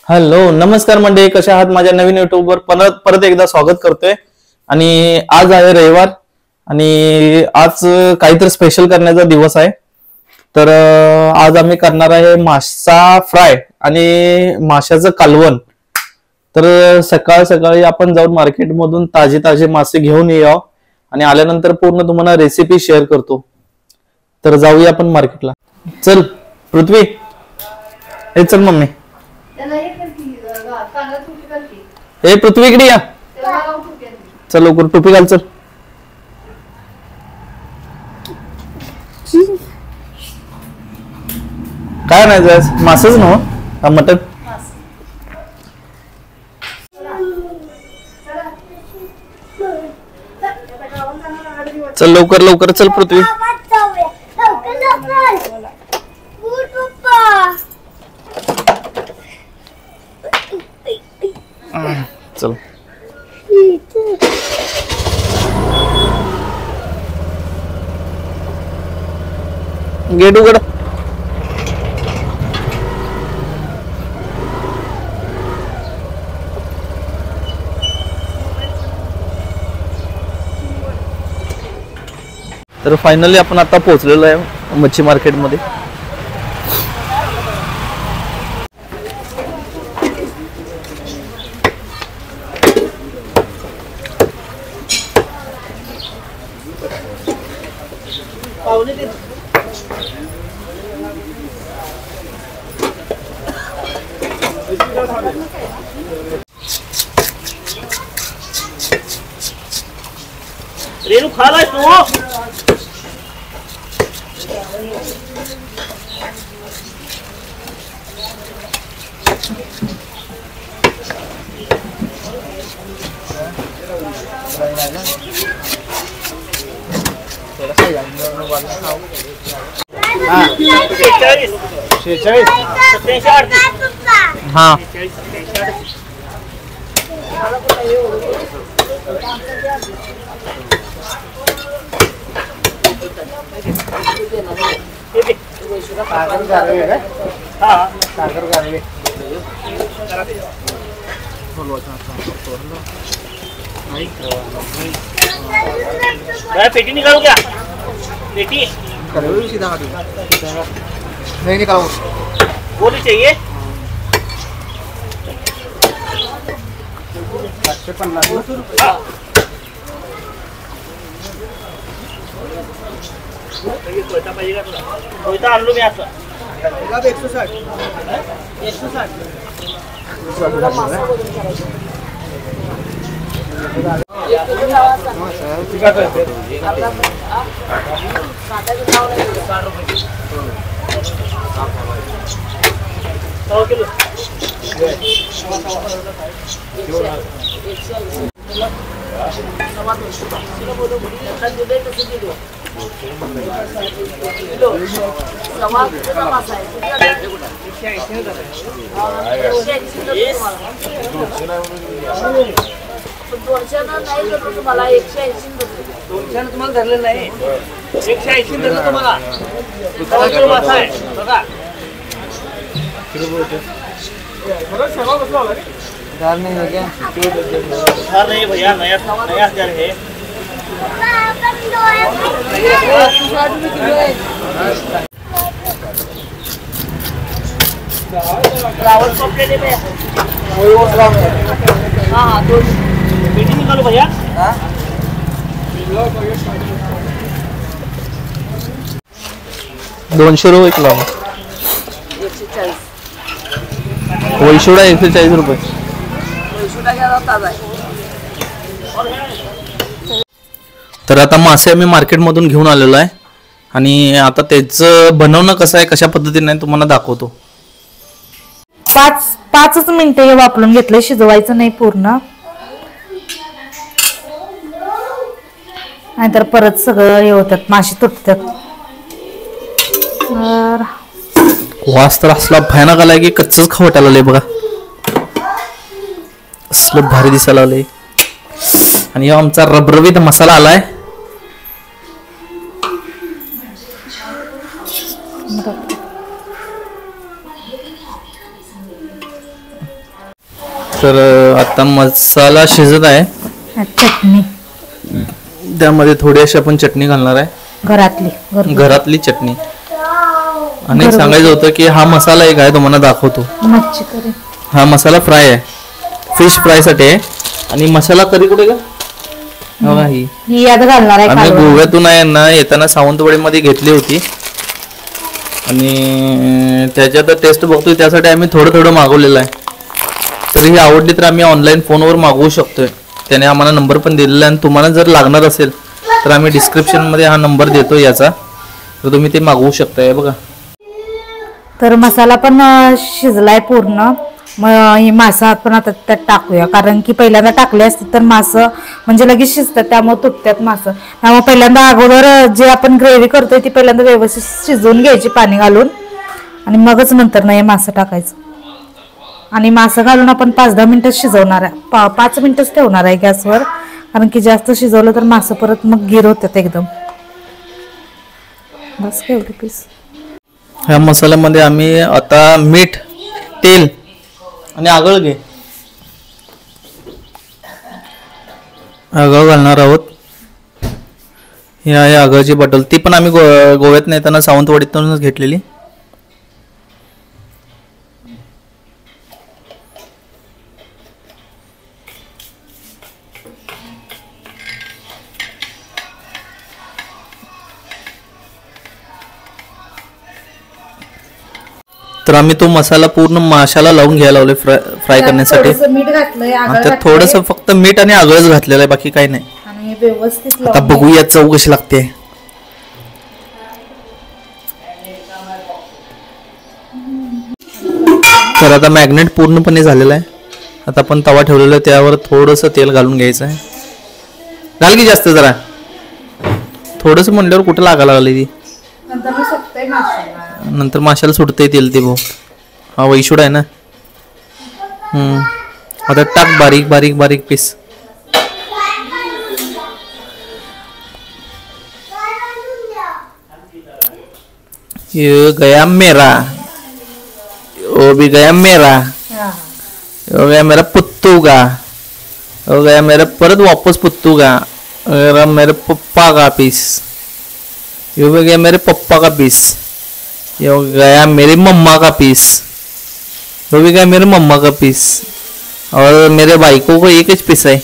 Hello नमस्कार मंडळी, कशा आहात? माझ्या नवीन युट्यूब वर परत एकदा स्वागत करतोय. आणि आज आहे रविवार आणि आज काहीतरी स्पेशल करण्याचा दिवस आहे. तर आज आम्ही करणार आहे मासा फ्राय आणि माशाचं कालवण. तर सकाळ सकाळी आपण जाऊन मार्केटमधून ताजे ताजे मासे घेऊन येऊ आणि आल्यानंतर पूर्ण तुम्हाला रेसिपी शेअर करतो. तर जाऊया आपण मार्केटला. चल पृथ्वी, हे चल मम्मी. हे पृथ्वी इकडे या. चल लवकर टोपी घाल. चल काय नाही जायचं, मासच ना मटन. चल लवकर लवकर चल पृथ्वी. चल गेट उघड. तर फायनली आपण आता पोहोचलेलो आहे मच्छी मार्केट मध्ये. रेणू खालाय तू. हा पेटी निकालो क्या? पेटी नहीं निकालो. गोली चाहिए. 750. कोयता पाहिजे का तुला? कोयता आणलो मी असं. 160. 160. तुम्हाला 180 तुम्हाला धरलेलं नाही. 180 धरलं तुम्हाला. मासा आहे बघा. दाल नहीं है क्या? हाँ नहीं भैया, नया नया हजार है. रावत पॉपलेट है. हाँ तो पेटी निकालो भैया. ₹200 किलो. 140. वैशोडा 140 रुपये. तर आता मासे आम्ही मार्केटमधून घेऊन आलेलो आहे आणि आता त्याचं बनवणं कसं आहे, कशा पद्धतीने तुम्हाला दाखवतो. 5 मिनिटं हे वापरून घेतलं, शिजवायचं नाही पूर्ण, नाहीतर परत सगळं हे होतात, मासे तुटतात. वास तर असला भयानक आलाय की कच्चच खाऊ वाटायला लागलंय बघा. असलं भारी दिसायला लागलंय. आणि आमचा रबरबीत मसाला आलाय. तर आता मसाला शिजत आहे. चटणी त्यामध्ये थोडीशी आपण चटणी घालणार आहे, घरातली चटणी. आणि सांगायचं होतं की हा मसाला एक आहे, तुम्हाला दाखवतो. मच्छी करी हा मसाला फ्राय आहे, फिश फ्राय साठी आहे. आणि मसाला करी कुठे का बघा, ही यात घालणार आहे. आम्ही गोव्यातून आहे ना येताना सावंतवाडीमध्ये घेतली होती आणि त्याच्यात टेस्ट बघतोय, त्यासाठी आम्ही थोडं थोडं मागवलेलं आहे. तर ही आवडली तर आम्ही ऑनलाईन फोनवर मागवू शकतोय. त्याने आम्हाला नंबर पण दिलेला आहे. आणि तुम्हाला जर लागणार असेल तर आम्ही डिस्क्रिप्शनमध्ये हा नंबर देतो याचा, तर तुम्ही ते मागवू शकताय. बघा, तर मसाला पण शिजलाय पूर्ण. मग ही मासा आपण आता त्यात टाकूया, कारण की पहिल्यांदा टाकले असते तर मासं म्हणजे लगेच शिजतात, त्यामुळे तुटतात मासं. त्यामुळे पहिल्यांदा अगोदर जे आपण ग्रेव्ही करतोय ती पहिल्यांदा व्यवस्थित शिजवून घ्यायची पाणी घालून, आणि मगच नंतर नाही मासं टाकायचं. आणि मासं घालून आपण 5-10 मिनिटं शिजवणार आहे, 5 मिनिटच ठेवणार आहे गॅसवर, कारण की जास्त शिजवलं तर मासं परत मग गिर होतात एकदम. बस एवढी पीस. ह्या मसाल्यामध्ये आम्ही आता मीठ, तेल आणि आगळ घालणार आहोत. ही आहे आगळची बॉटल, ती पण आम्ही गोव्यात नेताना सावंतवाडीतूनच घेतलेली. तर आम्ही तो मसाला पूर्ण माशाला लावून घ्यायला लावले फ्राय करण्यासाठी. मीठ घातलंय, आता थोडस फक्त मीठ आणि आगळच घातलेलं आहे, बाकी काही नाही. आणि व्यवस्थित आता बघूया चव कशी लागते. तर आता मॅग्नेट पूर्णपणे झालेला आहे. आता आपण तवा ठेवलेला आहे, त्यावर थोडस तेल घालून घ्यायचं आहे. घाल की जास्त, जरा थोडस म्हणल्यावर कुठं लागायला लागली ती, नंतर माशाला सुटतंय तेल ते भाऊ. हा वैशूड आहे ना. आता टाक बारीक बारीक बारीक पीस. ये गया मेरा, वो भी गया मेरा, हो गया मेरा पुत्तू का, हो गया मेरा परत वापस पुत्तू का, मेरे पप्पा का पीस, ये हो गया मेरे पप्पा का पीस, ये हो गया मेरी मम्मा का पीस, वो भी गया मेरे मम्मा का पीस, और मेरे भाई को एक ही पीस आहे.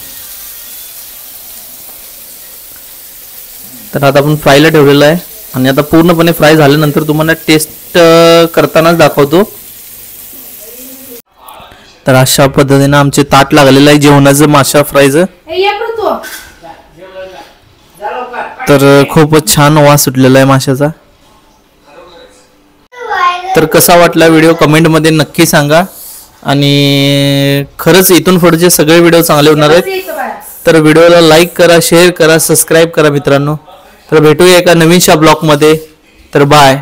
तर आता आपण फ्रायला ठेवलेलं आहे आणि आता पूर्णपणे फ्राय झाल्यानंतर तुम्हाला टेस्ट करतानाच दाखवतो. तर अशा पद्धतीने आमचे ताट लागलेलं आहे जेवणाचं माशा फ्रायचं. तर खूपच छान वास सुटलेला आहे माशाचा. तर कसा वाटला व्हिडिओ कमेंटमध्ये नक्की सांगा. आणि खरंच इथून पुढचे सगळे व्हिडिओ चांगले होणार आहेत. तर व्हिडिओला लाईक करा, शेअर करा, सबस्क्राईब करा मित्रांनो. तर भेटूया एका नवीनशा ब्लॉगमध्ये. तर बाय.